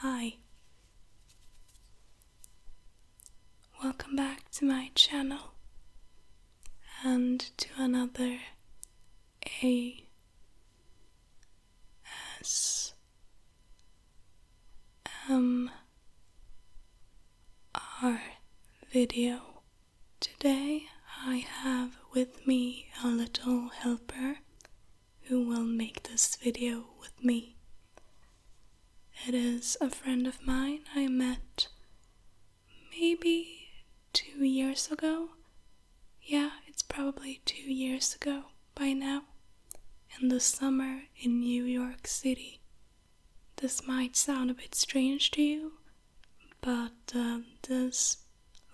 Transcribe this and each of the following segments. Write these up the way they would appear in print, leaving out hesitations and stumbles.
Hi. Welcome back to my channel and to another ASMR video. Today I have with me a little helper who will make this video with me. It is a friend of mine I met maybe 2 years ago. Yeah, it's probably 2 years ago by now, in the summer in New York City. This might sound a bit strange to you, but this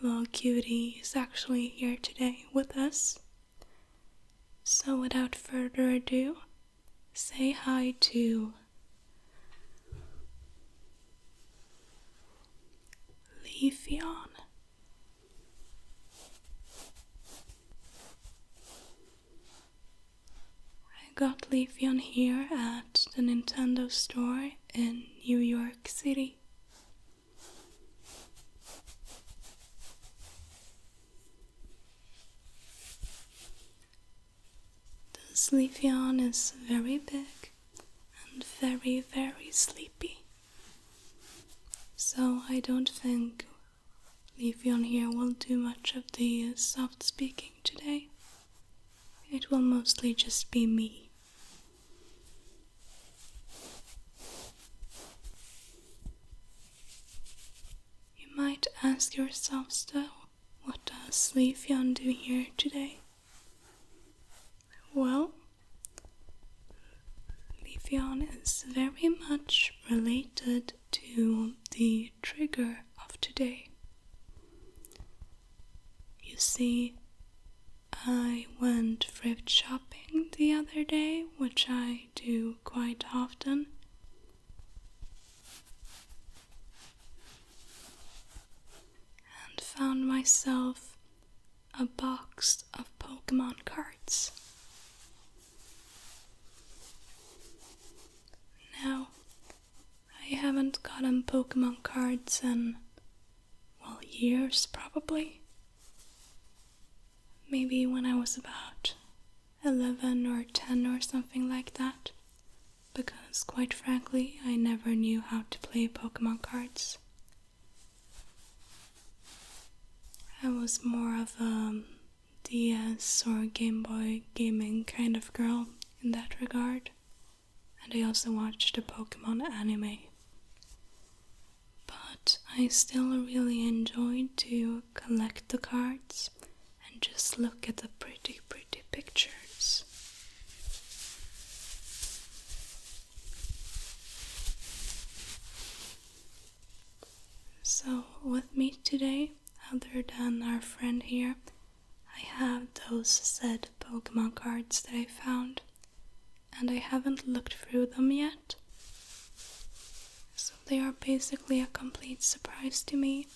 little cutie is actually here today with us. So without further ado, say hi to Leafeon. I got Leafeon here at the Nintendo store in New York City. This Leafeon is very big and very, very sleepy. So I don't think Leafeon here will do much of the soft speaking today. It will mostly just be me. You might ask yourselves though, what does Leafeon do here today? Well, Leafeon is very much related to the trigger of today. You see, I went thrift shopping the other day, which I do quite often. And found myself a box of Pokémon cards. Now, I haven't gotten Pokémon cards in, years probably. Maybe when I was about 11 or 10 or something like that, because quite frankly I never knew how to play Pokemon cards. I was more of a DS or Game Boy gaming kind of girl in that regard, and I also watched the Pokemon anime. But I still really enjoyed to collect the cards and just look at the pretty pictures. So with me today, other than our friend here, I have those said Pokemon cards that I found, and I haven't looked through them yet. So they are basically a complete surprise to me,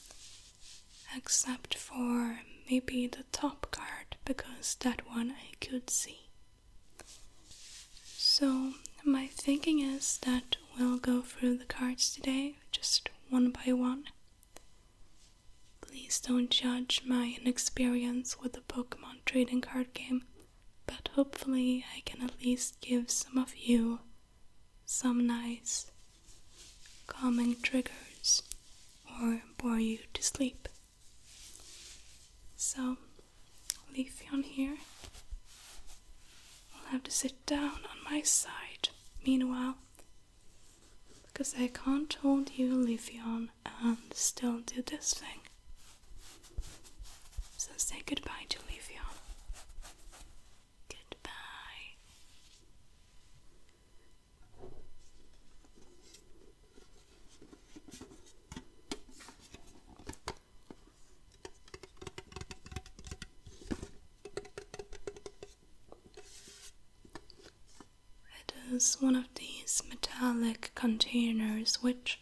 except for maybe the top card, because that one I could see. So my thinking is that we'll go through the cards today, just one by one. Please don't judge my inexperience with the Pokemon trading card game, but hopefully I can at least give some of you some nice calming triggers or bore you to sleep. So, Leafeon here will have to sit down on my side meanwhile, because I can't hold you, Leafeon, and still do this thing. So say goodbye to Leafeon. Goodbye. It is one of these metallic containers, which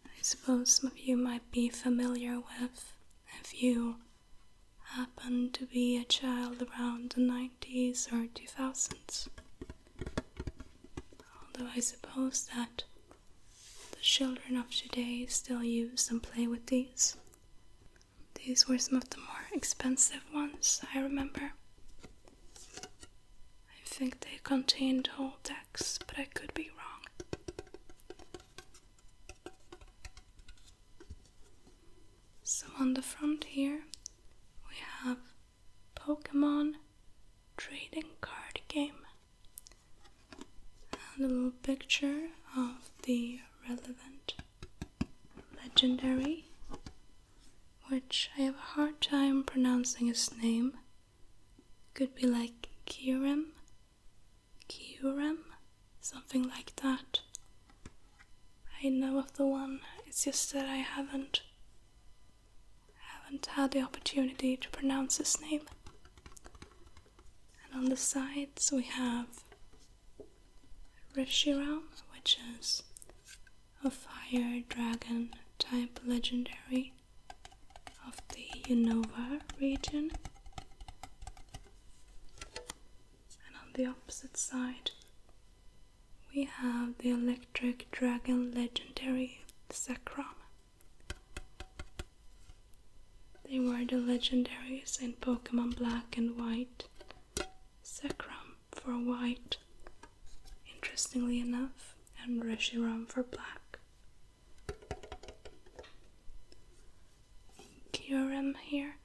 I suppose some of you might be familiar with if you happen to be a child around the 90s or 2000s. Although I suppose that the children of today still use and play with these. These were some of the more expensive ones, I remember. I think they contained whole decks, but I could be wrong. So on the front here, we have Pokémon trading card game. And a little picture of the relevant legendary, which I have a hard time pronouncing his name. Could be like Kyurem, something like that. I know of the one, it's just that I haven't had the opportunity to pronounce his name. And on the sides we have Reshiram, which is a fire dragon type legendary of the Unova region. And on the opposite side we have the electric dragon legendary Zekrom. They were the legendaries in Pokémon Black and White. Zekrom for white, interestingly enough, and Reshiram for black. Kyurem here,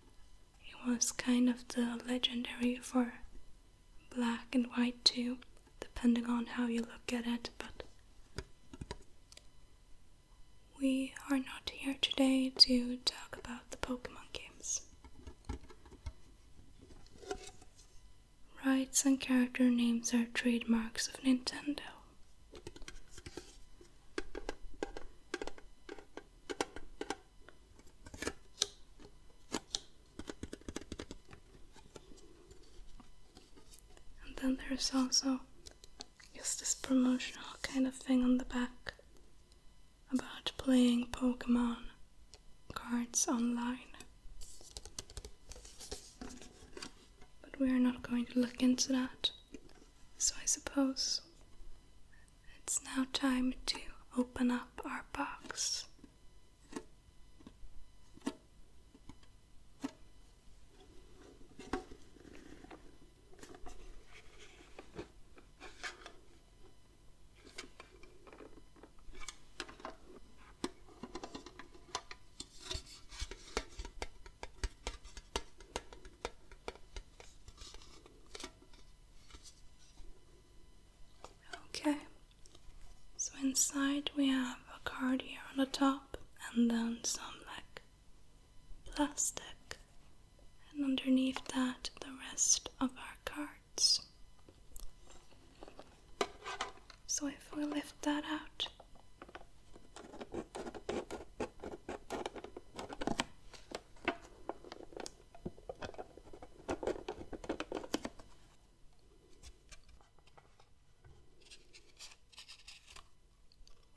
he was kind of the legendary for black and white too, depending on how you look at it, but we are not here today to talk about the Pokemon games. Rights and character names are trademarks of Nintendo. And then there's also, this promotional kind of thing on the back about playing Pokemon cards online. But we are not going to look into that, so I suppose it's now time to open up our box. Okay, so inside we have a card here on the top and then some like plastic, and underneath that the rest of our cards. So if we lift that out,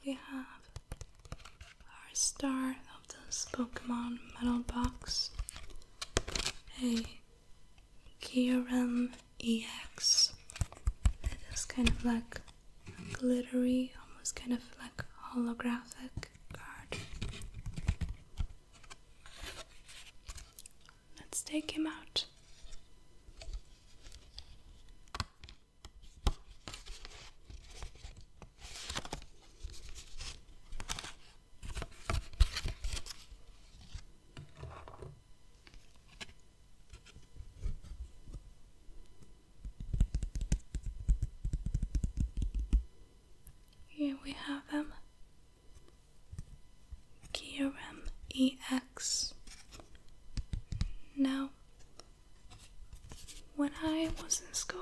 we have our star of this Pokemon metal box, a Kyurem EX. It is kind of like a glittery, almost kind of like holographic card. Let's take him out. Here we have him, Kyurem EX. Now, when I was in school,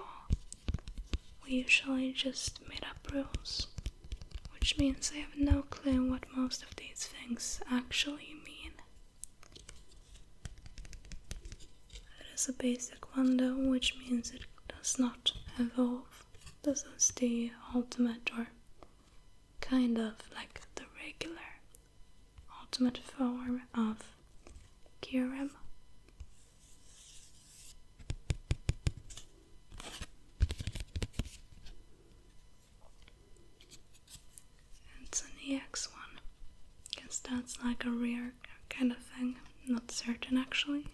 we usually just made up rules, which means I have no clue what most of these things actually mean. It is a basic one though, which means it does not evolve. This is the ultimate, or kind of like the regular ultimate form of Kyurem. It's an EX one. that's like a rare kind of thing. Not certain actually.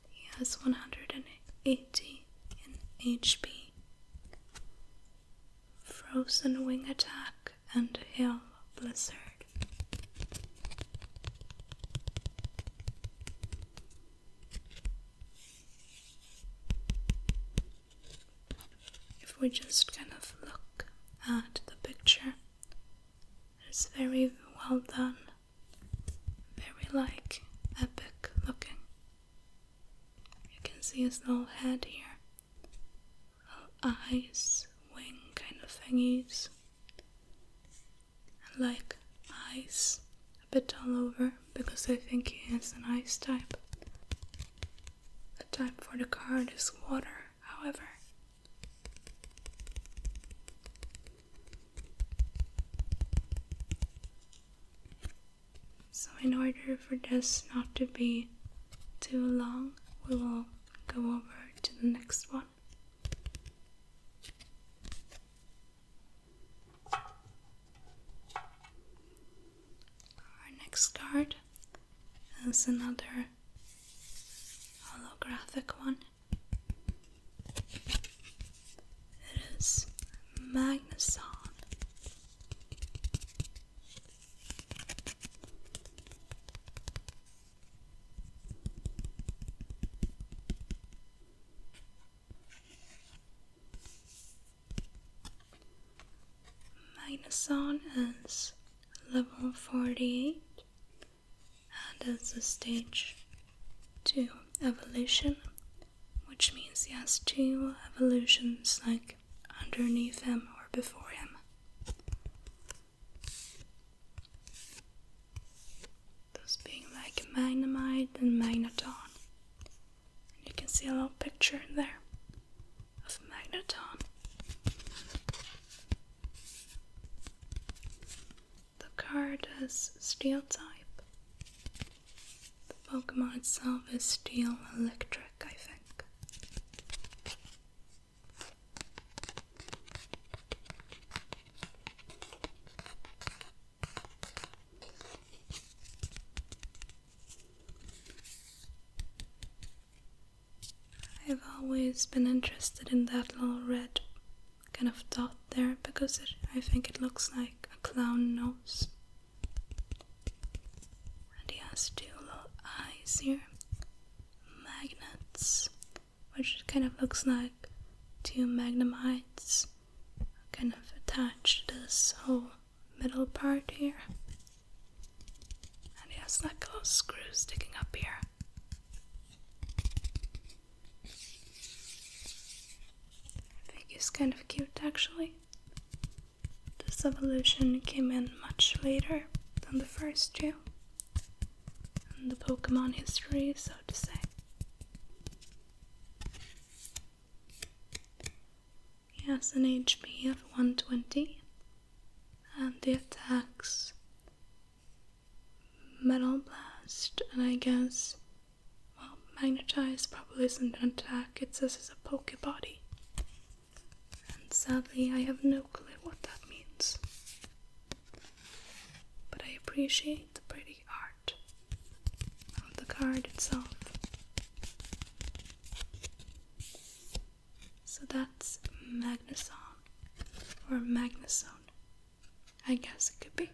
He has 180 in HP. Frozen Wing Attack and Hail Blizzard. If we just kind of look at the picture, it's very well done. Very like epic looking. You can see his little head here. Little eyes, wing kind of thingies. And like ice a bit all over because I think he is an ice type. The type for the card is water, however. So in order for this not to be too long, we will go over to the next one. Our next card is another holographic one. It is Magnuson. Magnuson is level 48 and is a stage 2 evolution, which means he has 2 evolutions like underneath him or before him. Those being like Magnemite and Magneton. And you can see a little picture there of Magneton. Card is Steel type. The Pokemon itself is Steel Electric, I think. I've always been interested in that little red kind of dot there because I think it looks like a clown nose. And he has 2 little eyes here. Magnets, which kind of looks like 2 Magnemites kind of attached to this whole middle part here. And he has like a little screw sticking up here. I think he's kind of cute actually. This evolution came in much later than the first 2 in the Pokemon history, so to say. He has an HP of 120 and the attacks Metal Blast, and I guess, well, Magnetize probably isn't an attack, it says it's a Pokebody. And sadly, I have no clue what that means. But I appreciate the pretty art of the card itself. So that's Magnuson, or Magnuson, I guess it could be.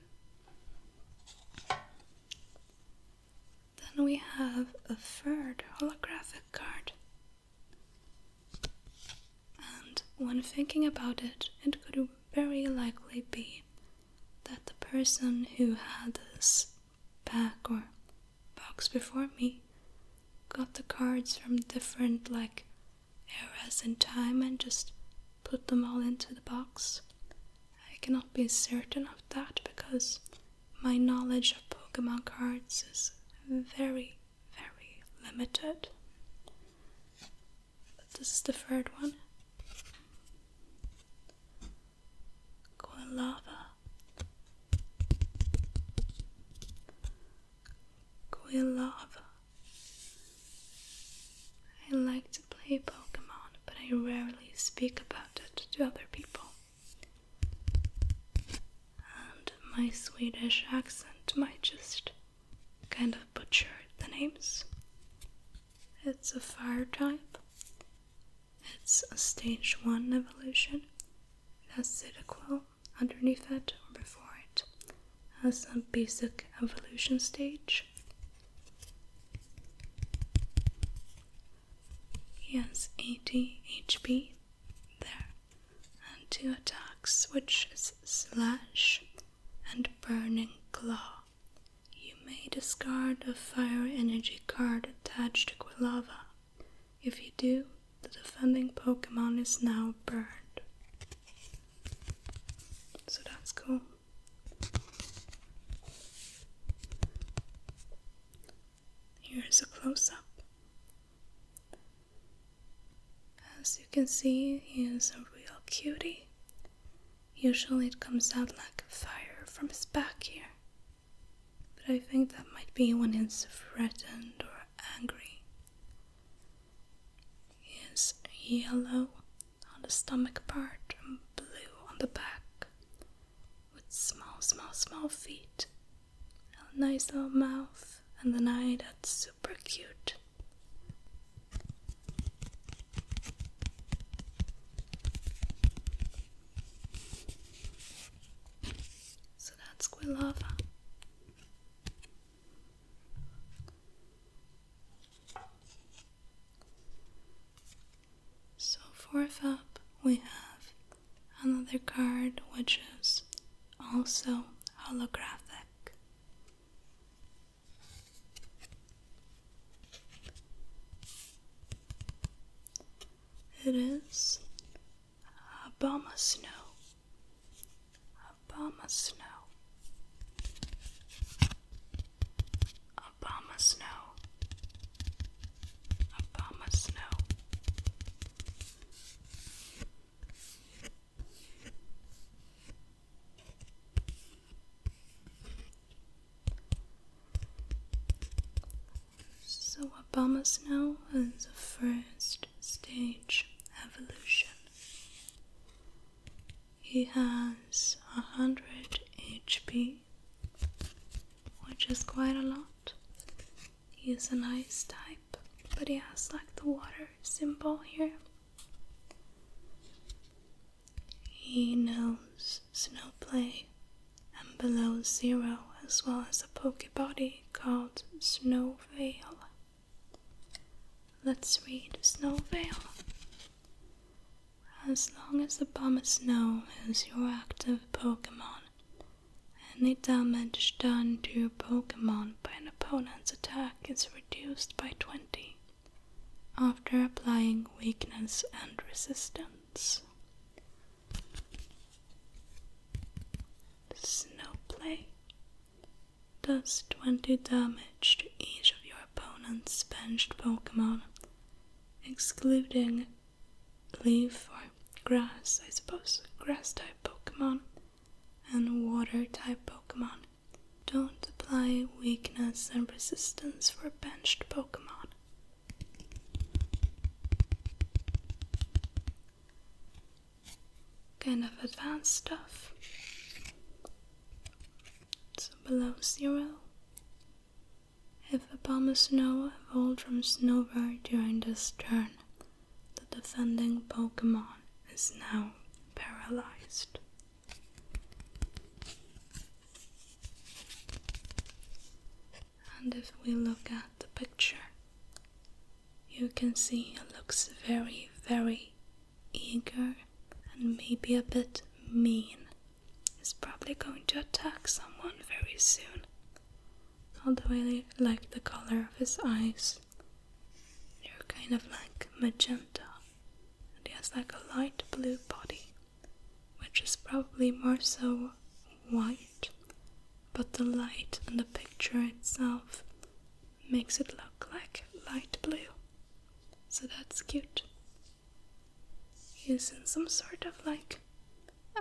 Then we have a third holographic card. And when thinking about it, it could very likely be that the person who had this pack or box before me got the cards from different like eras in time and just put them all into the box. I cannot be certain of that because my knowledge of Pokemon cards is very, very limited. But this is the third one. Lava. Lava. I like to play Pokemon, but I rarely speak about it to other people. my Swedish accent might just kind of butcher the names. It's a fire type. It's a stage 1 evolution. It has Citaquil underneath it or before it. Has a basic evolution stage. He has 80 HP there, and 2 attacks, which is Slash and Burning Claw. You may discard a fire energy card attached to Quilava. If you do, the defending Pokemon is now burned. So that's cool. Here's a close-up. As you can see, he is a real cutie. Usually it comes out like fire from his back here. But I think that might be when he's threatened or angry. He is yellow on the stomach part and blue on the back, with small feet, a nice little mouth, and an eye that's super cute. So that's Quilava. So fourth up, we have another card which is also holographic. It is Abomasnow. Abomasnow. Abomasnow. Abomasnow. So Abomasnow is a first stage evolution. He has 100 HP, which is quite a lot. He is an ice type, but he has like the water symbol here. He knows Snowplay and Below Zero, as well as a Pokebody called Snowveil. Let's read Snowveil. As long as Abomasnow is your active Pokemon, any damage done to your Pokemon by an opponent's attack is reduced by 20 after applying weakness and resistance. Snowplay does 20 damage to each of your opponent's benched Pokemon, excluding leaf or grass, I suppose, grass type Pokemon and water type Pokemon. Don't apply weakness and resistance for benched Pokemon. Kind of advanced stuff. So Below Zero. If Abomasnow evolved from Snover during this turn, the defending Pokemon is now paralyzed. And if we look at the picture, you can see it looks very, very eager and maybe a bit mean. He's probably going to attack someone very soon. Although I like the color of his eyes. They're kind of like magenta. And he has like a light blue body, which is probably more so white. But the light in the picture itself makes it look like light blue. So that's cute. He's in some sort of like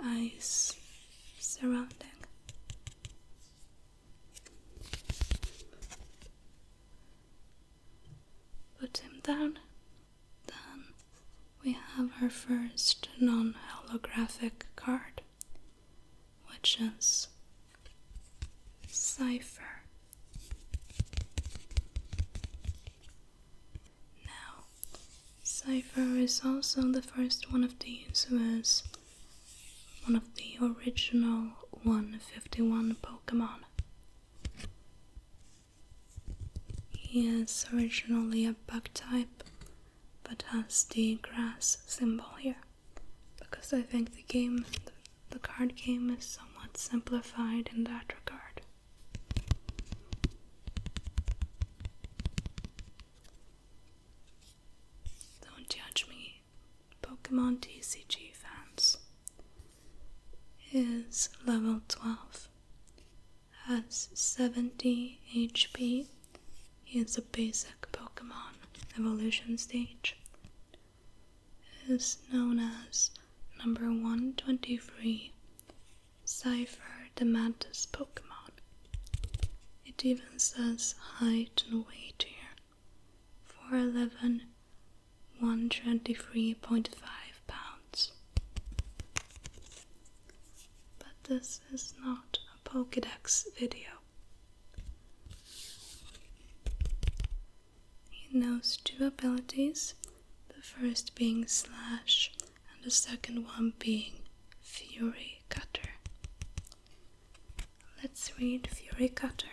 ice surrounding. Put him down. Then we have our first non-holographic card, which is Cipher. Now, Cipher is also the first one of these who is one of the original 151 Pokémon. He is originally a bug type, but has the grass symbol here, because I think the card game is somewhat simplified in that regard. Don't judge me, Pokémon TCG fans. Is level 12, has 70 HP, he is a basic Pokémon evolution stage, is known as number 123 Cipher the Mantis Pokémon. It even says height and weight here, 4'11", 123.5 pounds. This is not a Pokédex video. He knows 2 abilities, the first being Slash and the second one being Fury Cutter. Let's read Fury Cutter.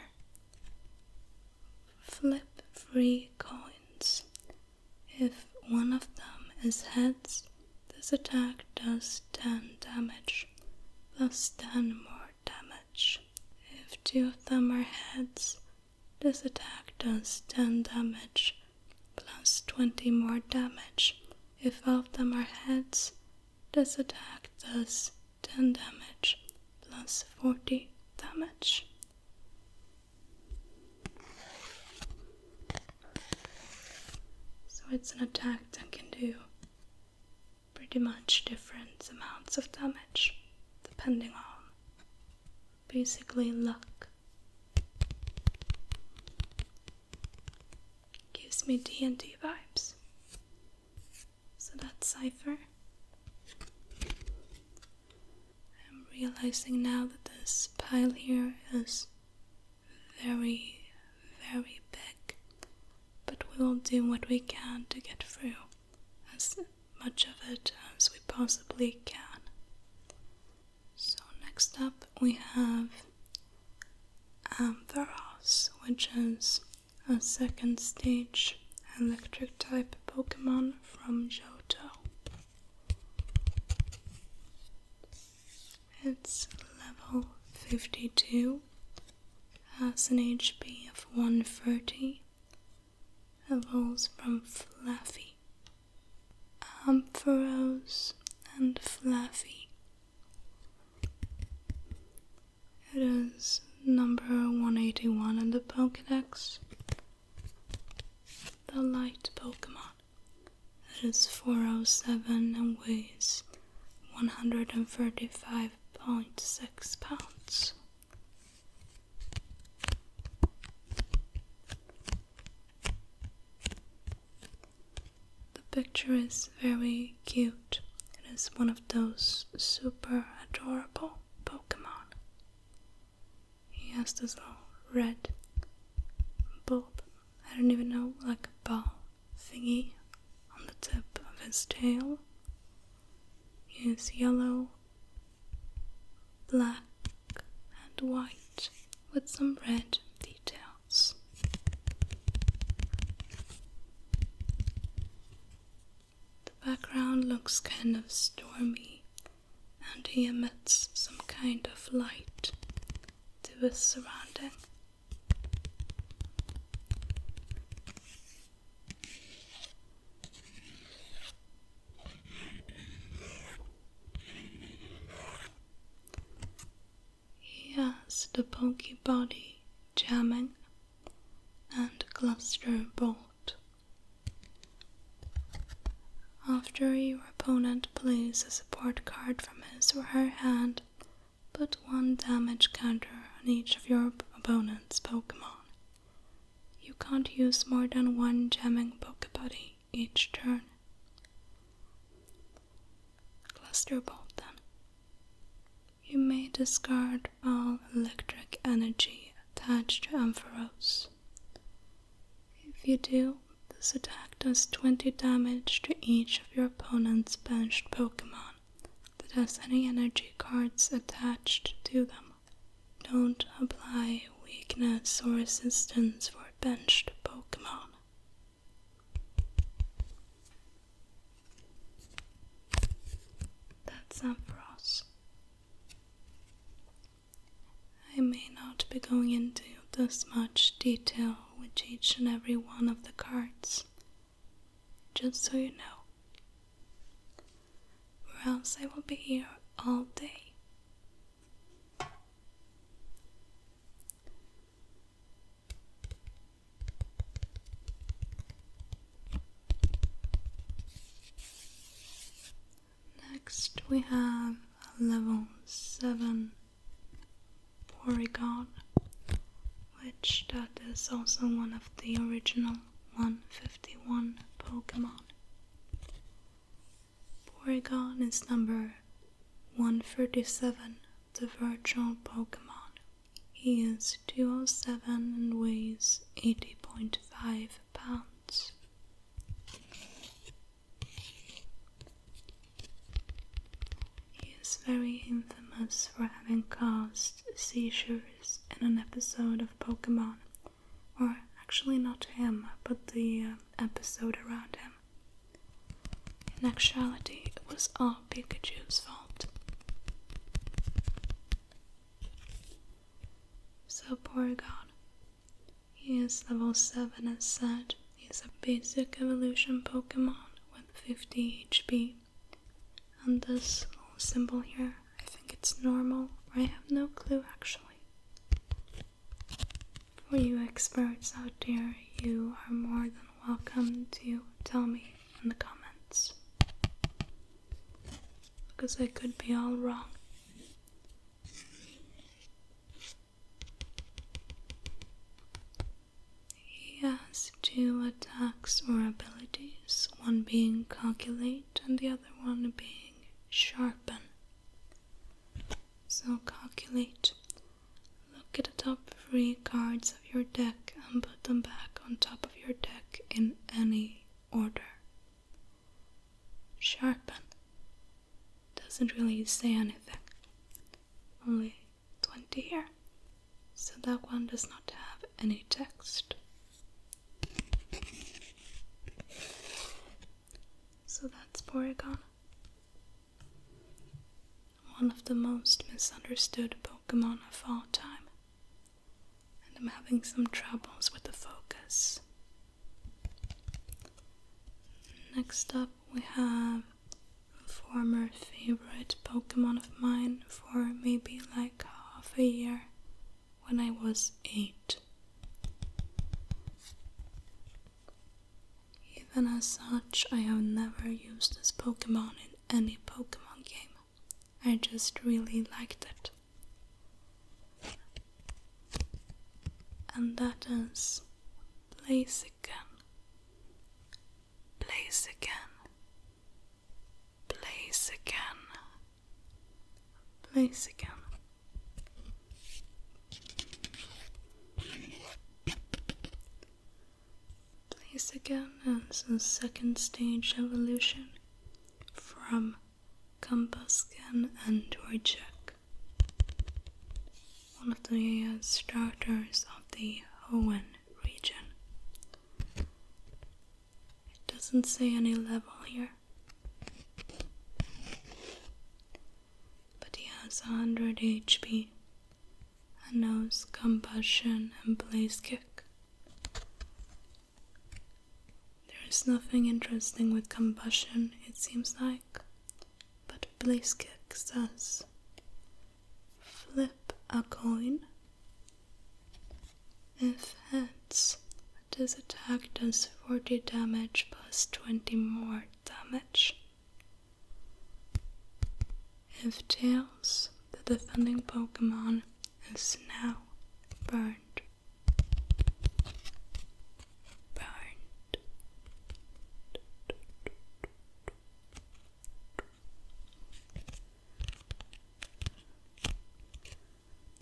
Flip 3 coins. If one of them is heads, this attack does 10 damage. Plus 10 more damage. If 2 of them are heads, this attack does 10 damage, plus 20 more damage. If all of them are heads, this attack does 10 damage, plus 40 damage. So it's an attack that can do pretty much different amounts of damage, depending on basically luck. Gives me D&D vibes. So that's Cipher. I'm realizing now that this pile here is very, very big, but we will do what we can to get through as much of it as we possibly can. So next up we have Ampharos, which is a second stage electric type Pokemon from Johto. It's level 52, has an HP of 130, evolves from Flaffy. Ampharos and Flaffy. It is number 181 in the Pokédex. The light Pokemon. It is 407 and weighs 135.6 pounds. The picture is very cute. It is one of those super adorable Pokemon. He has this little red bulb, I don't even know, like a ball thingy on the tip of his tail. He is yellow, black, and white with some red details. The background looks kind of stormy, and he emits some kind of light to his surrounding. He has the Pokebody Jamming and Cluster Bolt. After your opponent plays a support card from his or her hand, put 1 damage counter on each of your opponent's Pokemon. You can't use more than 1 jamming Pokebuddy each turn. Cluster Bolt then. You may discard all electric energy attached to Ampharos. If you do, this attack does 20 damage to each of your opponent's benched Pokémon that has any energy cards attached to them. Don't apply weakness or resistance for benched Pokémon. That's Ampharos. I may not be going into this much detail with each and every one of the cards, just so you know, or else I will be here all day. Next we have a level 7 Porygon, which that is also one of the original 151 Pokémon. Porygon is number 137, the virtual Pokémon. He is 207 and weighs 80.5 pounds. He is very infamous for having caused seizures in an episode of Pokémon, or actually not him, but the episode around him. In actuality, it was all Pikachu's fault. So Porygon, he is level 7 as said. He is a basic evolution Pokémon with 50 HP. And this little symbol here, I think it's normal, or I have no clue actually. For you experts out there, you are more than welcome to tell me in the comments, because I could be all wrong. He has 2 attacks or abilities, one being Calculate and the other one being Sharpen. So Calculate. Look at the top 3 cards of your deck and put them back on top of your deck in any order. Sharpen doesn't really say anything. Only 20 here. So that one does not have any text. So that's Porygon. One of the most misunderstood Pokémon of all time. And I'm having some troubles with the focus. Next up we have a former favorite Pokémon of mine for maybe like half a year when I was 8. Even as such, I have never used this Pokémon in any Pokémon game. I just really liked it. And that is Blaziken. Blaziken. Blaziken. Blaziken. Blaziken is a second stage evolution from Combusken and Torchic, one of the starters of the Hoenn region. It doesn't say any level here, but he has 100 HP and knows Combustion and Blaze Kick. There's nothing interesting with Combustion, it seems like, but Blaze Kick says, flip a coin. If heads, this attack does 40 damage plus 20 more damage. If tails, the defending Pokémon is now burned.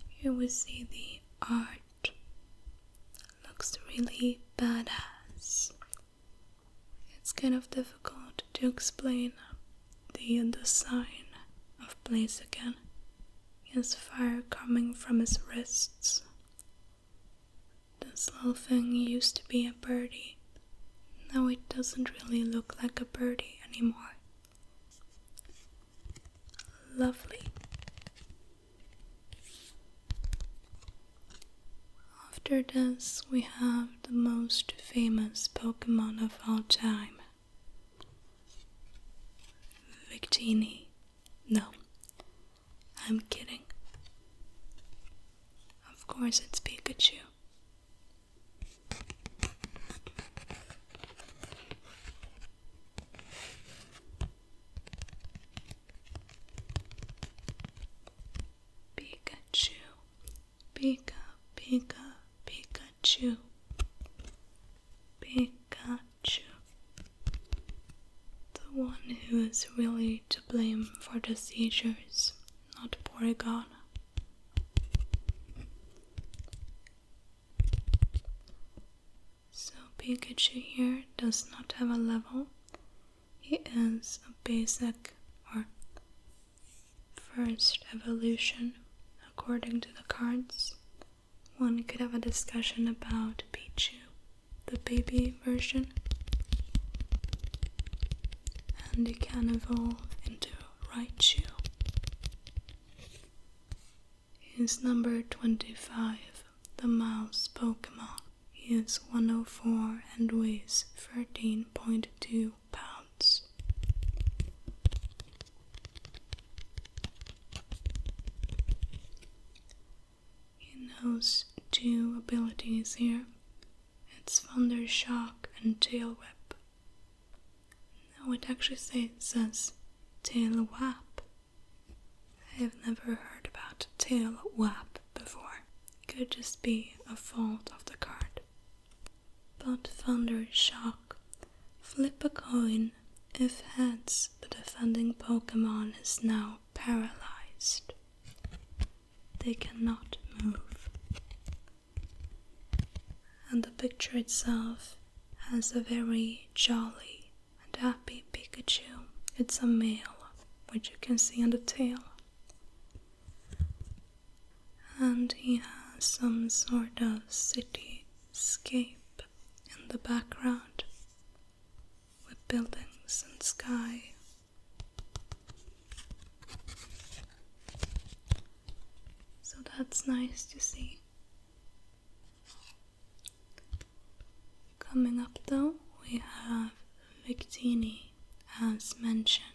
Here we see the art really badass. It's kind of difficult to explain the design of Blaziken. He has fire coming from his wrists. This little thing used to be a birdie. Now it doesn't really look like a birdie anymore. Lovely. After this, we have the most famous Pokémon of all time. Victini. No, I'm kidding. Of course it's Pikachu. Pikachu. Pika, Pika, Pikachu. Pikachu. The one who is really to blame for the seizures, not Porygon. So Pikachu here does not have a level. He is a basic or first evolution according to the cards. One could have a discussion about Pichu, the baby version, and he can evolve into Raichu. He's number 25, the mouse Pokemon. He is 104 and weighs 13.2 pounds. He knows two abilities here. It's Thunder Shock and Tail Whip. No, it actually says Tail Whap. I have never heard about Tail Whap before. Could just be a fault of the card. But Thunder Shock. Flip a coin. If heads, the defending Pokemon is now paralyzed. They cannot move. And the picture itself has a very jolly and happy Pikachu. It's a male, which you can see on the tail. And he has some sort of cityscape in the background with buildings and sky. So that's nice to see. Coming up though, we have Victini as mentioned.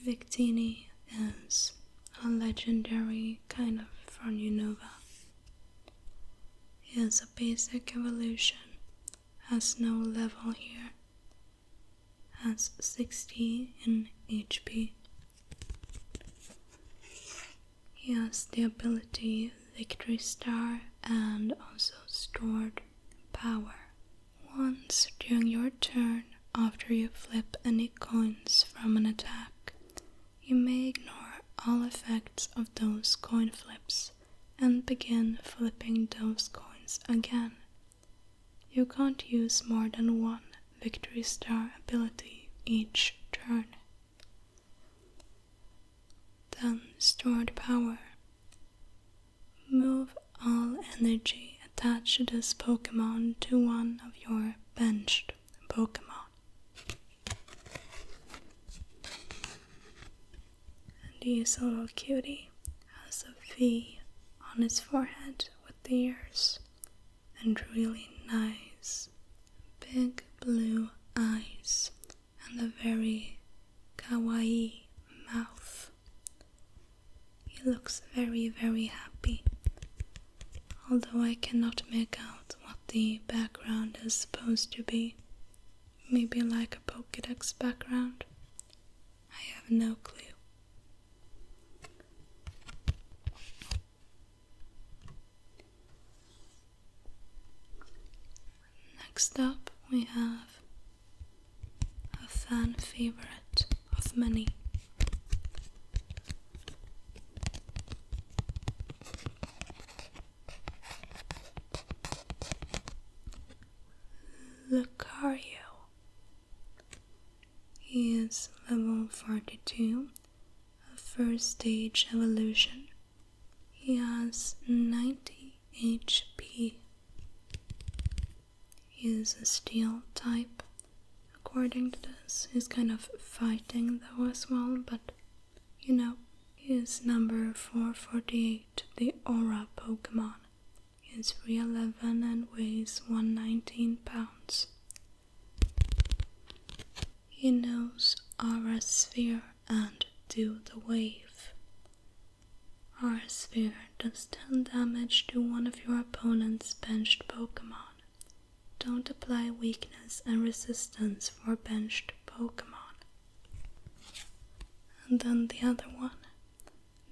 Victini is a legendary kind of from Unova. He is a basic evolution, has no level here, has 60 in HP. He has the ability Victory Star and also Stored Power. Once during your turn, after you flip any coins from an attack, you may ignore all effects of those coin flips and begin flipping those coins again. You can't use more than one Victory Star ability each turn. Then Stored Power. Move all energy attached to this Pokemon to one of your benched Pokemon. This little cutie has a V on his forehead with the ears and really nice big blue eyes and a very kawaii mouth. He looks very, very happy, although I cannot make out what the background is supposed to be. Maybe like a Pokédex background? I have no clue. Next up, we have a fan favorite of many. Lucario. He is level 42, a first stage evolution. He has 90 HP. He is a steel type. According to this, he's kind of fighting though as well, but you know, he is number 448, the Aura Pokémon. He is 3'11" and weighs 119 pounds. He knows Aura Sphere and Do the Wave. Aura Sphere does 10 damage to one of your opponent's benched Pokémon. Don't apply weakness and resistance for benched Pokémon. And then the other one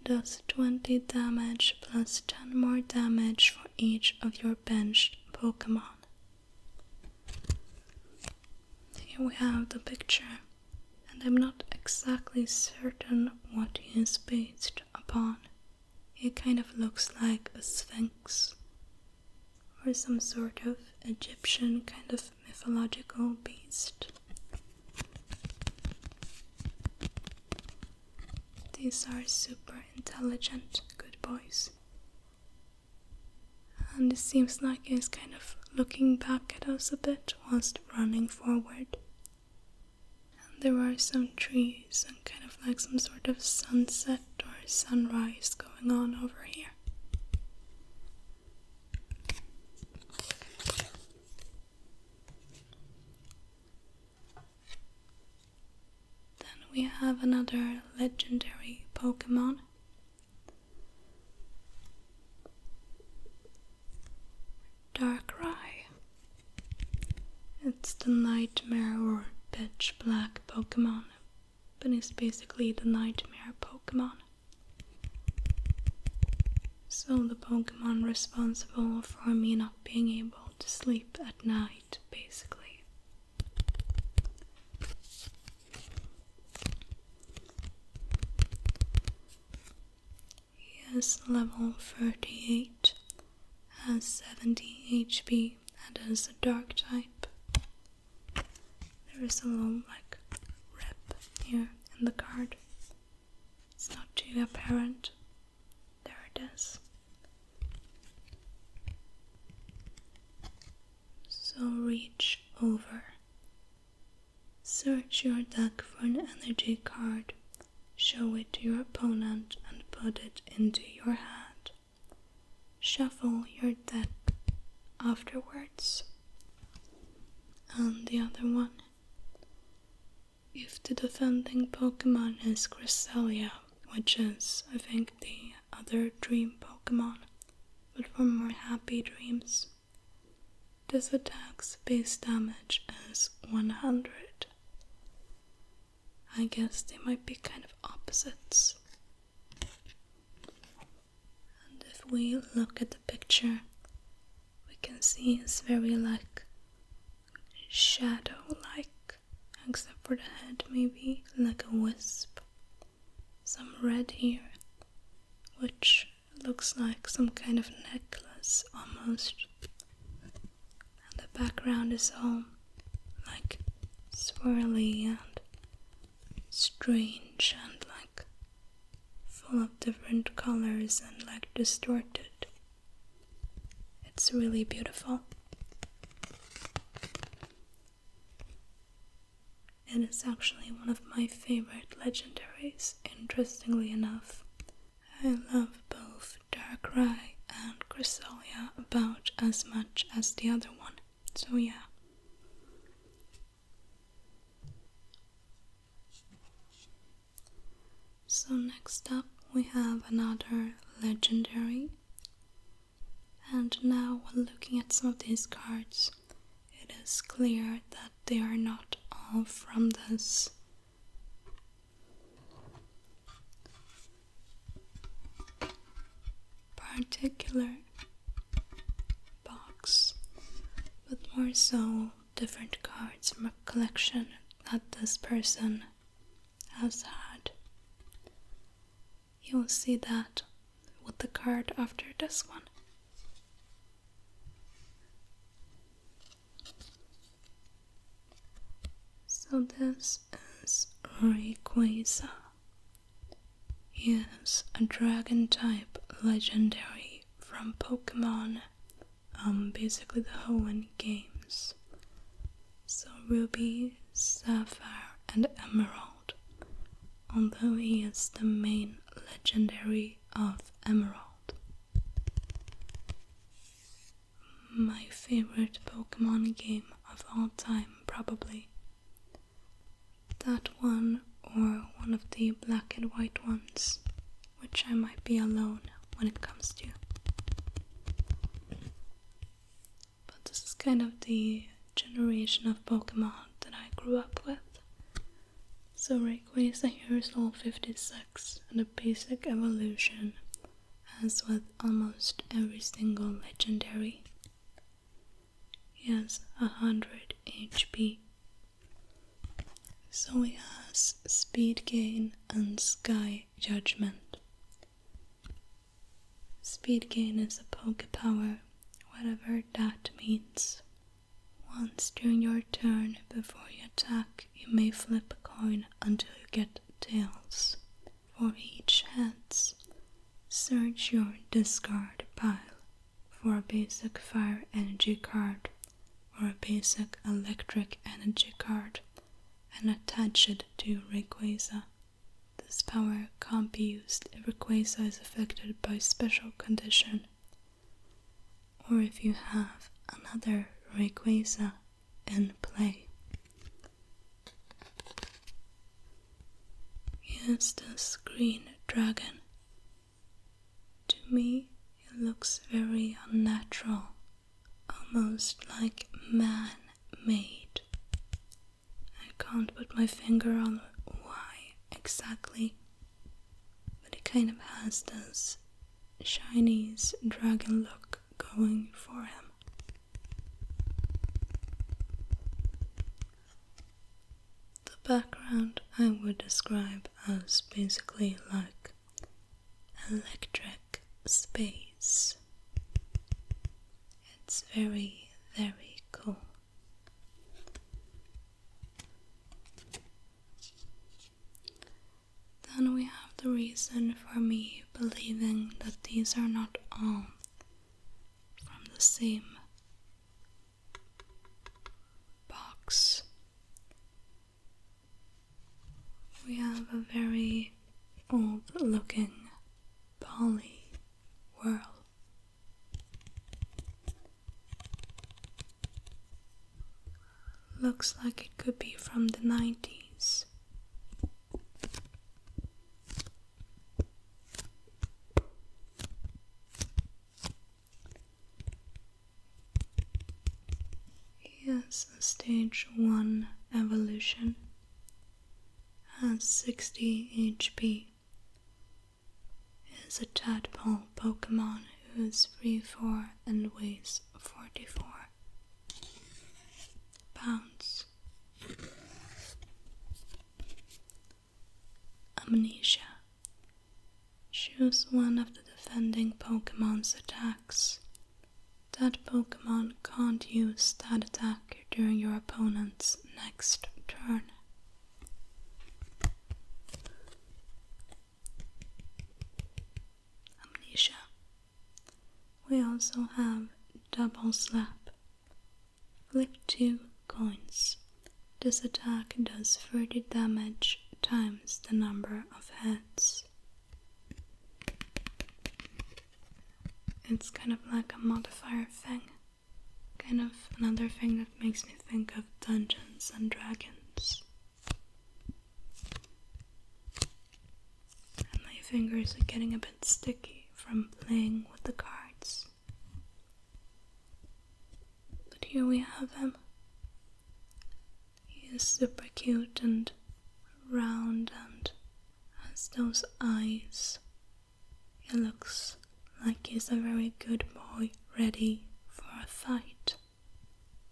does 20 damage plus 10 more damage for each of your benched Pokémon. Here we have the picture, and I'm not exactly certain what he is based upon. He kind of looks like a sphinx, or some sort of Egyptian kind of mythological beast. These are super intelligent good boys. And it seems like he's kind of looking back at us a bit whilst running forward. And there are some trees and kind of like some sort of sunset or sunrise going on over here. We have another legendary Pokémon. Darkrai. It's the Nightmare or Pitch Black Pokémon, but it's basically the Nightmare Pokémon. So the Pokémon responsible for me not being able to sleep at night, basically. Is level 38, has 70 HP, and is a dark type. There is a little rip here in the card. It's not too apparent. There it is. So reach over. Search your deck for an energy card. Show it to your opponent and put it into your hand. Shuffle your deck afterwards. And the other one. If the defending Pokémon is Cresselia, which is, I think, the other dream Pokémon, but for more happy dreams, this attack's base damage is 100. I guess they might be kind of opposites. And if we look at the picture, we can see it's very shadow-like, except for the head maybe, like a wisp. Some red here, which looks like some kind of necklace almost. And the background is all swirly and strange and full of different colors and distorted. It's really beautiful. It is actually one of my favorite legendaries, interestingly enough. I love both Darkrai and Cresselia about as much as the other one, so yeah. So next up we have another legendary, and now when looking at some of these cards, it is clear that they are not all from this particular box, but more so different cards from a collection that this person has had. You'll see that with the card after this one. So this is Rayquaza. He is a dragon type legendary from Pokémon, basically the Hoenn games. So Ruby, Sapphire and Emerald, although he is the main legendary of Emerald. My favorite Pokémon game of all time, probably. That one or one of the black and white ones, which I might be alone when it comes to. But this is kind of the generation of Pokemon that I grew up with. So Rayquaza here is level 56 and a basic evolution, as with almost every single legendary. He has 100 HP. So he has Speed Gain and Sky Judgment. Speed Gain is a Pokepower, whatever that means. Once during your turn, before you attack, you may flip a coin until you get tails. For each heads, search your discard pile for a basic fire energy card or a basic electric energy card and attach it to Rayquaza. This power can't be used if Rayquaza is affected by special condition, or if you have another Rayquaza in play. Here's this green dragon. To me, it looks very unnatural, almost like man-made. I can't put my finger on why exactly, but it kind of has this Chinese dragon look going for him. The background I would describe as basically like electric space. It's very, very cool. Then we have the reason for me believing that these are not all from the same box. We have a very old looking poly whirl. Looks like it could be from the 90s. Here's a stage 1 evolution. Has 60 HP. Is a tadpole Pokemon who is 3'4" and weighs 44 pounds. Amnesia. Choose one of the defending Pokemon's attacks. That Pokemon can't use that attack during your opponent's next turn. Amnesia. We also have Double Slap. Flip 2 coins. This attack does 30 damage times the number of heads. It's kind of like a modifier thing. Kind of another thing that makes me think of Dungeons and Dragons. And my fingers are getting a bit sticky from playing with the cards. But here we have him. He is super cute and round and has those eyes. He looks like he's a very good boy, ready for a fight,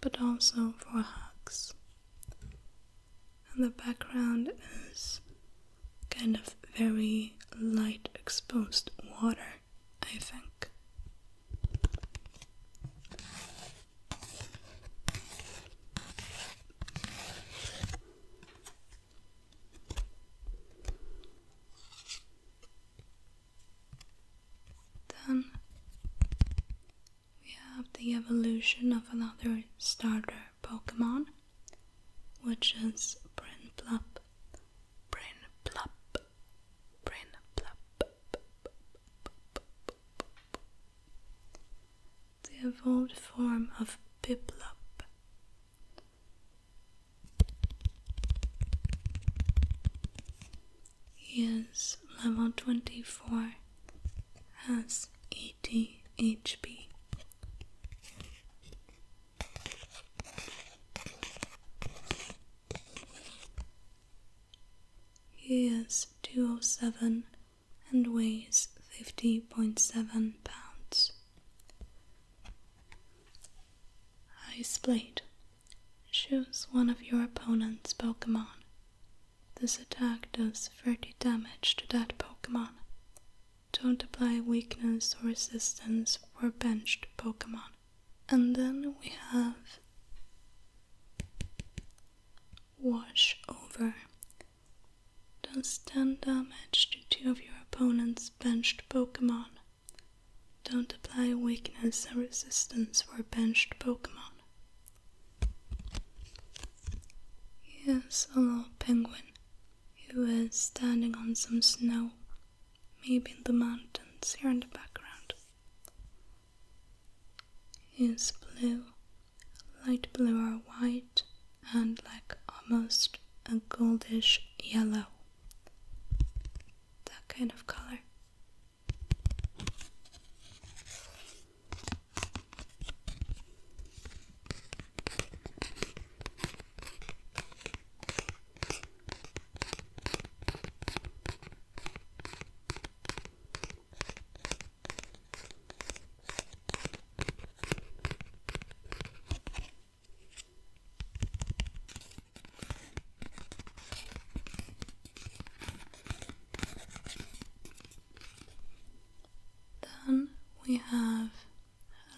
but also for hugs. And the background is kind of very light exposed water, I think. Then we have the evolution of another starter Pokemon, which is Prinplup. The evolved form of Piplup. He is level 24, has 80 HP. He is 207 and weighs 50.7 pounds. Ice Blade. Choose one of your opponent's Pokemon. This attack does 30 damage to that Pokemon. Don't apply weakness or resistance for benched Pokemon. And then we have Wash Over. Does 10 damage to 2 of your opponent's benched Pokemon. Don't apply weakness and resistance for benched Pokemon. Here's a little penguin who is standing on some snow, maybe in the mountains here in the background. He is blue, light blue or white, and like almost a goldish yellow. That kind of color. Then we have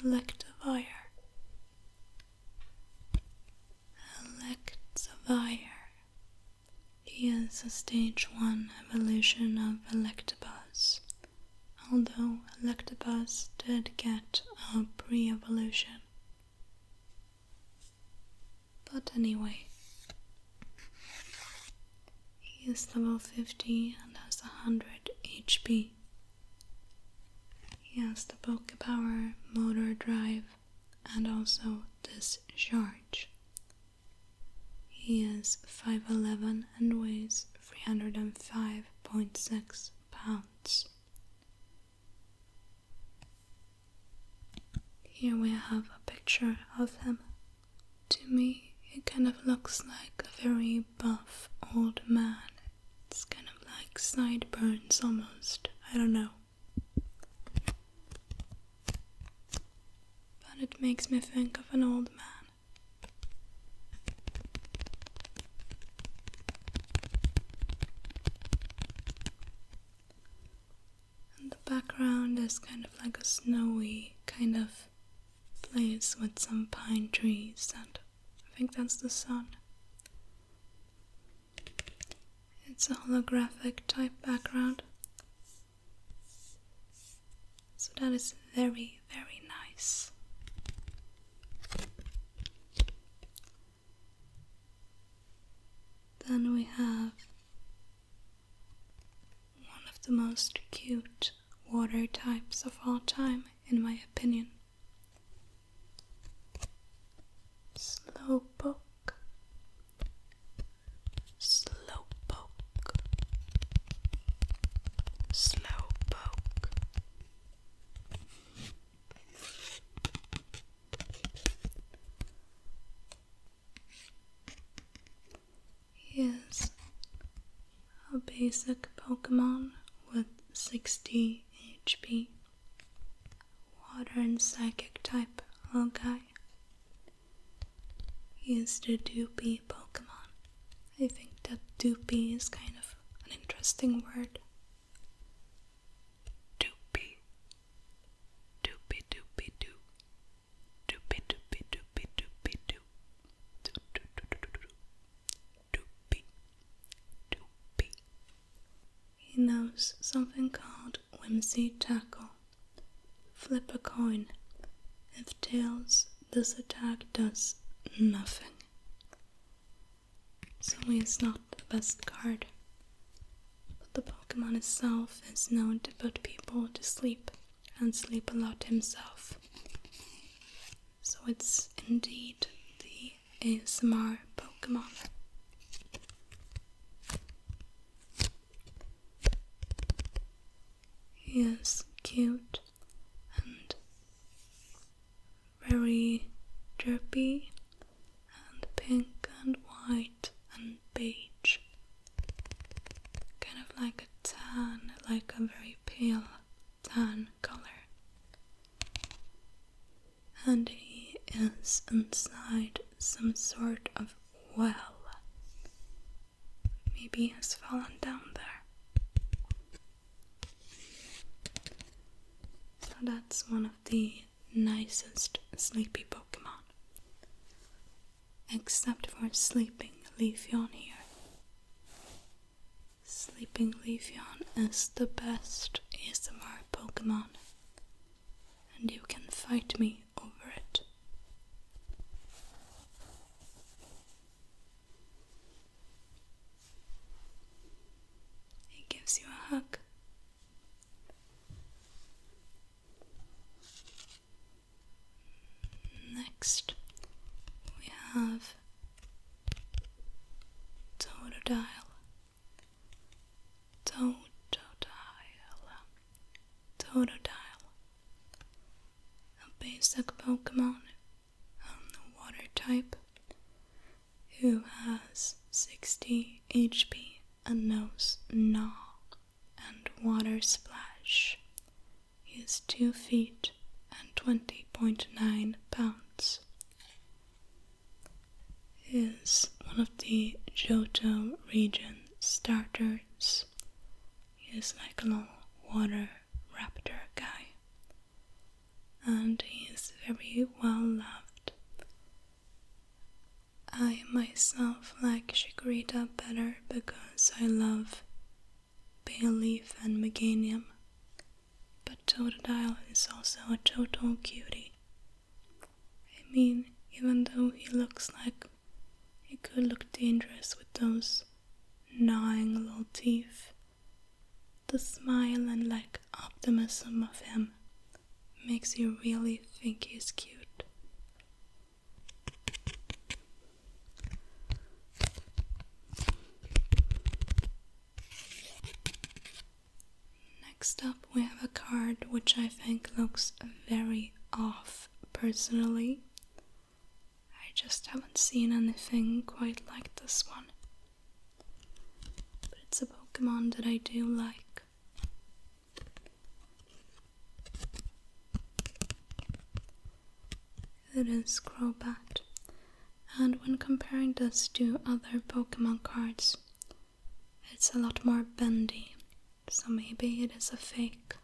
Electivire. He is a stage 1 evolution of Electabuzz, although Electabuzz did get a pre-evolution. But anyway, he is level 50 and has 100 HP. He has the Pokepower, Motor Drive, and also Discharge. He is 5'11" and weighs 305.6 pounds. Here we have a picture of him. To me, he kind of looks like a very buff old man. It's kind of like sideburns almost. I don't know. But it makes me think of an old man. And the background is kind of like a snowy kind of place with some pine trees, and I think that's the sun. It's a holographic type background, so that is very, very nice. Then we have one of the most cute water types of all time, in my opinion. Slowpoke. He is a basic Pokemon with 60 HP. Water and Psychic type little guy. He is the Doopy Pokemon. I think that Doopy is kind of an interesting word. Doopy. Doopy doopy doo. Doopy doopy doopy doopy doo. Doopy. Doopy. He knows something called Whimsy Tackle. Flip a coin. If tails, this attack does nothing. So he is not the best card. But the Pokemon itself is known to put people to sleep, and sleep a lot himself. So it's indeed the ASMR Pokemon. He is cute and very derpy and pink and white and beige. Kind of like a tan, like a very pale tan color. And he is inside some sort of well. Maybe he has fallen down there. So that's one of the nicest sleepy Pokemon. Except for Sleeping Leafeon here. Sleeping Leafeon is the best ASMR Pokemon. And you can fight me over it. He gives you a hug. Next, we have Totodile. Totodile. A basic Pokemon, water type, who has 60 HP and knows Gnaw and Water Splash. He is 2 feet and 20.9 pounds. He is one of the Johto region starters. He is like a little water raptor guy. And he is very well loved. I myself like Chikorita better because I love Bayleaf and Meganium. But Totodile is also a total cutie. I mean, even though he looks like he could look dangerous with those gnawing little teeth, the smile and like optimism of him makes you really think he's cute. Next up we have a card which I think looks very off personally. I just haven't seen anything quite like this one. But it's a Pokemon that I do like. It is Crobat, and when comparing this to other Pokemon cards, it's a lot more bendy, so maybe it is a fake.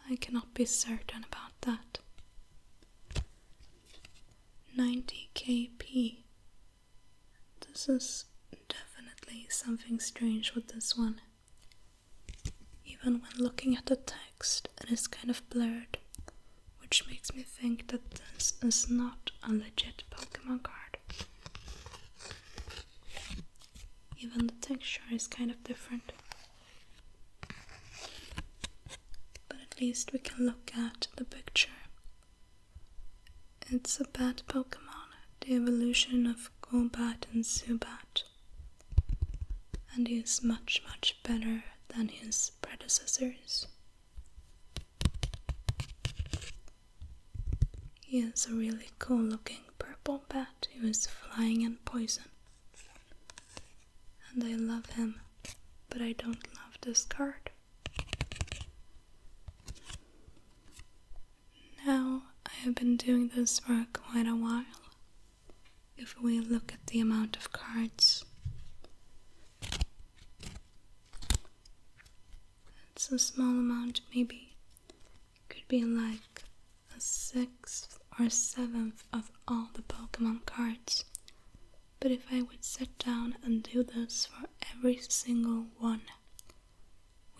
I cannot be certain about that. 90 KP. This is definitely something strange with this one. Even when looking at the text, it is kind of blurred, which makes me think that this is not a legit Pokemon card. Even the texture is kind of different. But at least we can look at the picture. It's a bat Pokemon, the evolution of Golbat and Zubat. And he is much, much better than his predecessors. He is a really cool looking purple bat who is flying in poison. And I love him, but I don't love this card. Now, I have been doing this for quite a while. If we look at the amount of cards, it's a small amount, maybe could be like a 6th or 7th of all the Pokemon cards. But if I would sit down and do this for every single one,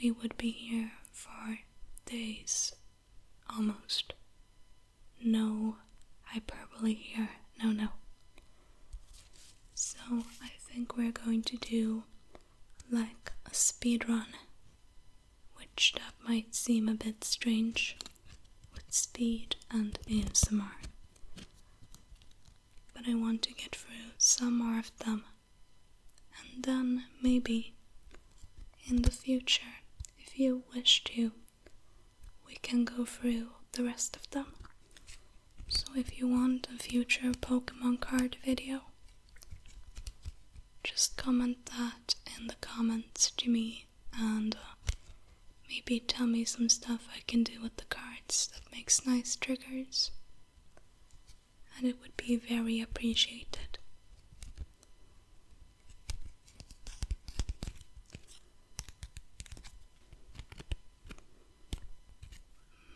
we would be here for days, almost. No hyperbole here, no. So I think we're going to do like a speed run, which that might seem a bit strange with speed and ASMR. But I want to get through some more of them, and then maybe in the future, if you wish to, we can go through the rest of them. So if you want a future Pokemon card video, just comment that in the comments to me, and maybe tell me some stuff I can do with the cards that makes nice triggers, and it would be very appreciated.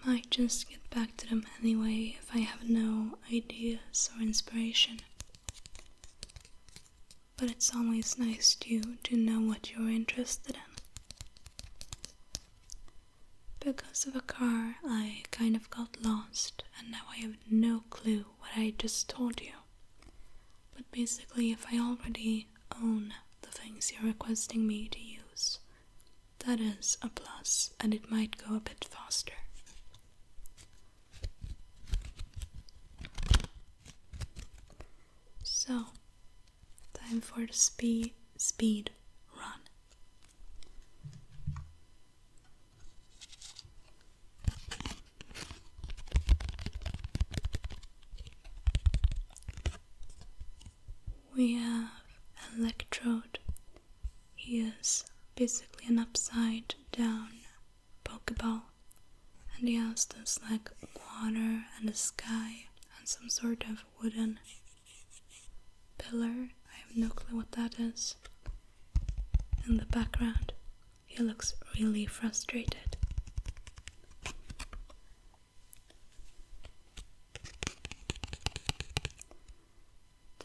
Might just get back to them anyway if I have no ideas or inspiration. But it's always nice to know what you're interested in. Because of a car, I kind of got lost, and now I have no clue what I just told you. But basically, if I already own the things you're requesting me to use, that is a plus, and it might go a bit faster. So, time for the speed run. We have Electrode. He is basically an upside down Pokeball, and he has this like water and a sky and some sort of wooden pillar. I have no clue what that is. In the background, he looks really frustrated.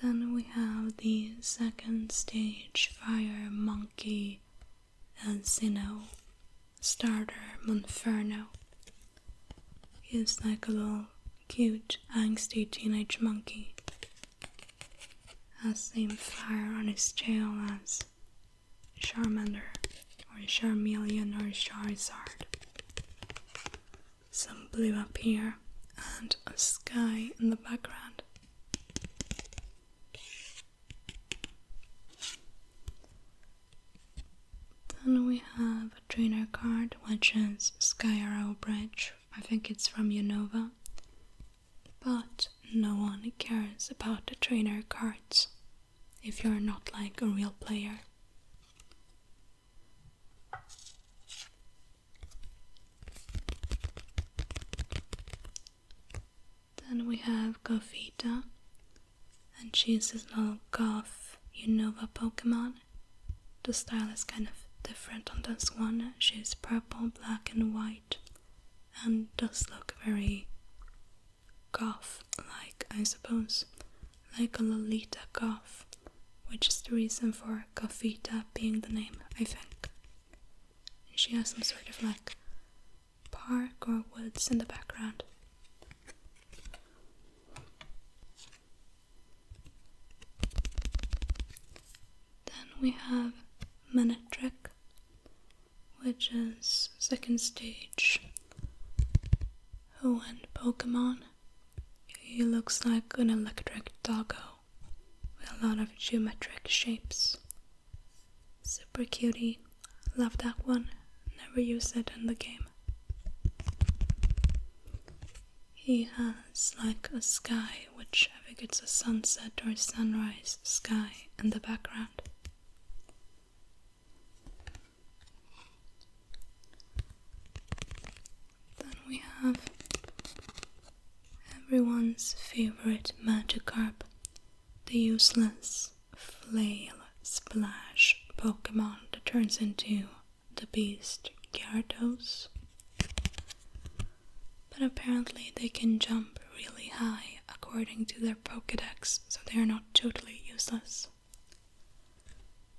Then we have the second stage Fire Monkey Encino starter Monferno. He is like a little cute, angsty teenage monkey. Has same fire on his tail as Charmander, or Charmeleon, or Charizard. Some blue up here, and a sky in the background. Then we have a trainer card, which is Sky Arrow Bridge. I think it's from Unova. But no one cares about the trainer cards if you're not like a real player. Then we have Gothita, and she's this little goth Unova Pokemon. The style is kind of different on this one. She's purple, black and white, and does look very goth-like, I suppose, like a Lolita goth, which is the reason for Gothita being the name, I think. And she has some sort of like park or woods in the background. Then we have Manectric, which is second stage Hoenn Pokemon. He looks like an electric doggo with a lot of geometric shapes. Super cutie. Love that one. Never use it in the game. He has like a sky, which I think it's a sunset or sunrise sky in the background. Then we have everyone's favorite Magikarp, the useless Flail Splash Pokemon that turns into the beast Gyarados. But apparently they can jump really high according to their Pokédex, so they are not totally useless.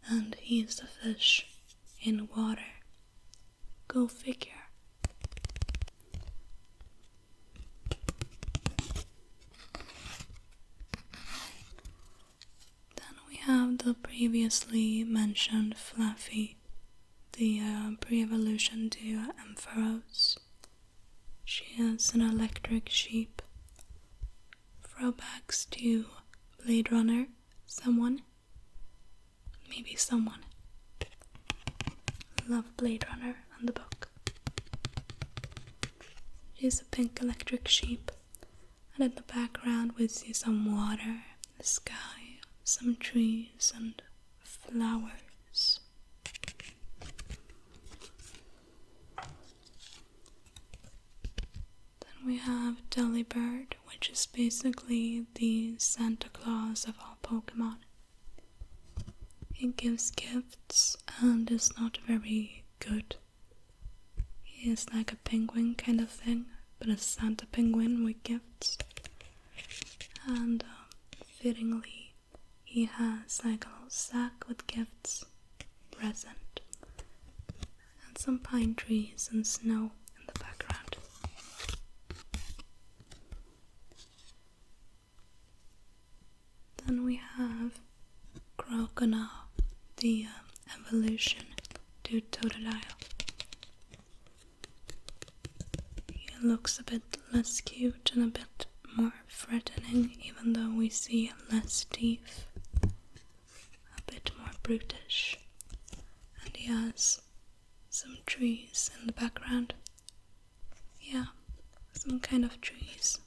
And he is a fish in water. Go figure. Then we have the previously mentioned Fluffy, the pre-evolution to Ampharos. She is an electric sheep. Throwbacks to Blade Runner. Maybe someone. Love Blade Runner and the book. She's a pink electric sheep, and in the background we see some water, the sky, some trees and flowers. Then we have Delibird, which is basically the Santa Claus of all Pokemon. He gives gifts and is not very good. He is like a penguin kind of thing, but a Santa penguin with gifts. And fittingly, he has like a little sack with gifts, present, and some pine trees and snow in the background. Then we have Crocodile, the evolution to Totodile. He looks a bit less cute and a bit more threatening, even though we see less teeth. A bit more brutish. And he has some trees in the background. Yeah, some kind of trees.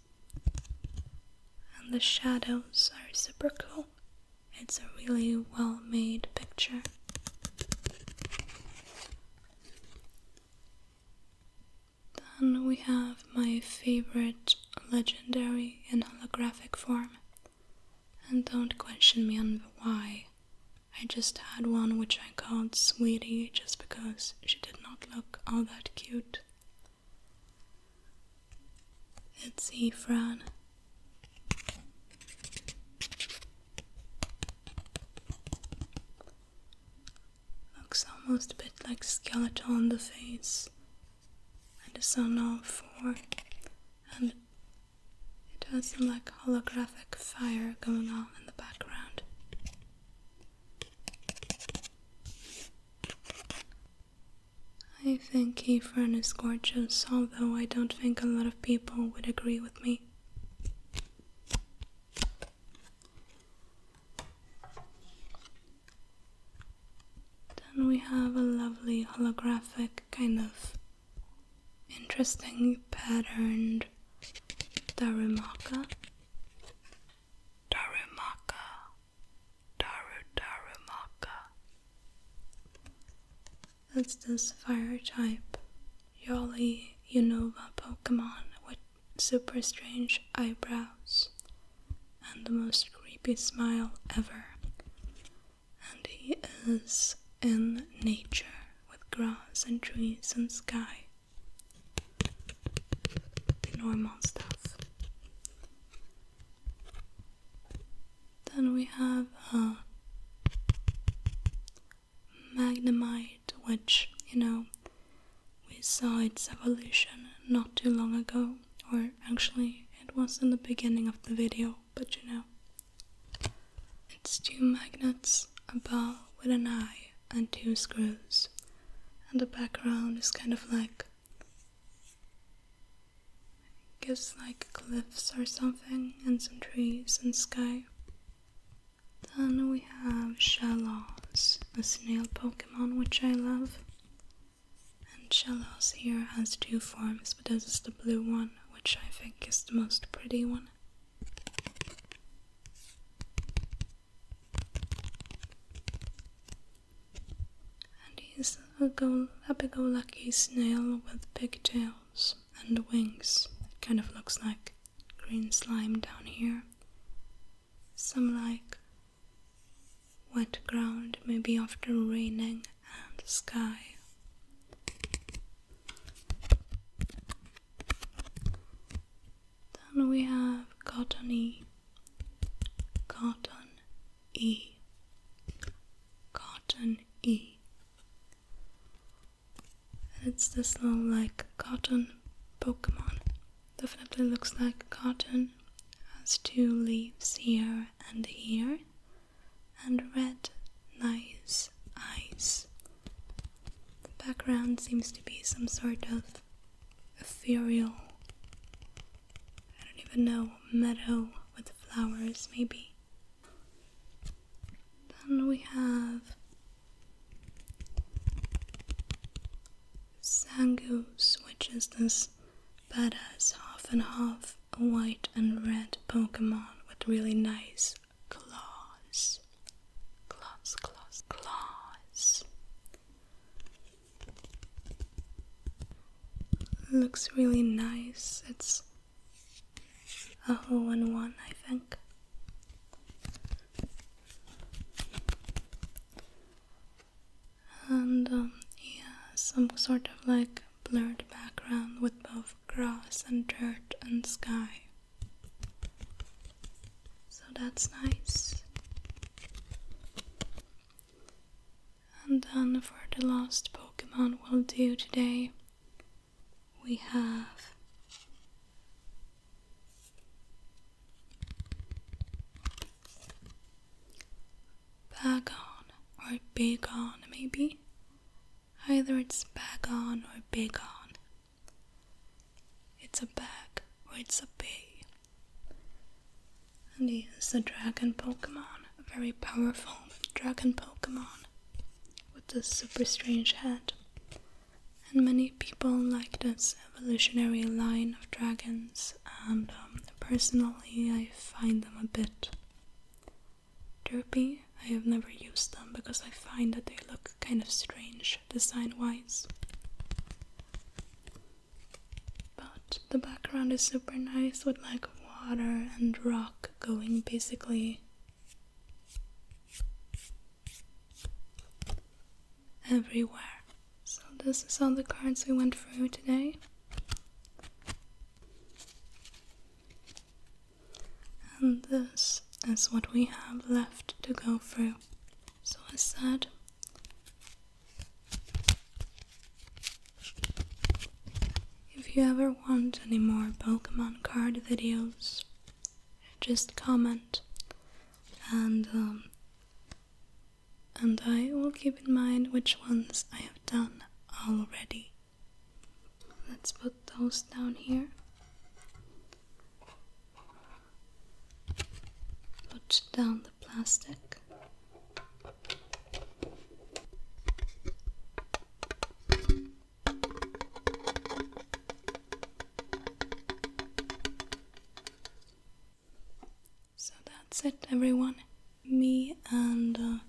And the shadows are super cool. It's a really well-made picture. Then we have my favorite legendary in holographic form. And don't question me on why. I just had one which I called Sweetie just because she did not look all that cute. It's Ephron. Looks almost a bit like Skeletal on the face. And is on all four. And it has some like holographic fire going on in the background. I think Ephron is gorgeous, although I don't think a lot of people would agree with me. Then we have a lovely holographic kind of interesting patterned Darumaka. It's this fire type Yoli Unova Pokemon with super strange eyebrows and the most creepy smile ever. And he is in nature with grass and trees and sky. The normal stuff. Then we have a Magnemite, which, we saw its evolution not too long ago, or actually it was in the beginning of the video, but it's two magnets, a ball with an eye, and two screws, and the background is kind of like, I guess like cliffs or something, and some trees and sky. Then we have Shellos, a snail Pokemon which I love. And Shellos here has two forms, but this is the blue one, which I think is the most pretty one. And he's a happy-go-lucky snail with pigtails and wings. It kind of looks like green slime down here. Some like wet ground, maybe after raining, and sky. cottony, cotton-y, cotton-y. It's this little like cotton Pokemon. Definitely looks like cotton. Has 2 leaves here and here, and red nice eyes. The background seems to be some sort of ethereal, I don't even know, meadow with flowers maybe. Then we have Zangoose, which is this badass half and half white and red Pokemon with really nice claws. Claws, claws, claws. Looks really nice. It's a hole-in-one, I think. And he has some sort of like blurred background with both grass and dirt and sky. So that's nice. And then for the last Pokemon we'll do today, we have Bagon or Bagon maybe. Either it's Bagon or Bagon. It's a bag or it's a bay. And he is a dragon Pokemon, a very powerful dragon Pokemon with a super strange head. And many people like this evolutionary line of dragons, and personally I find them a bit derpy. I have never used them because I find that they look kind of strange design-wise. But the background is super nice with like water and rock going basically everywhere. So this is all the cards we went through today. And this is what we have left to go through. So as said, if you ever want any more Pokemon card videos, just comment and I will keep in mind which ones I have done already. Let's put those down here. Put down the plastic. So that's it, everyone. Me and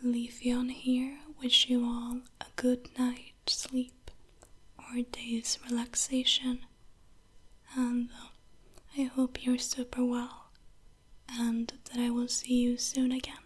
Leafeon here wish you all a good night's sleep or day's relaxation, and I hope you're super well, and that I will see you soon again.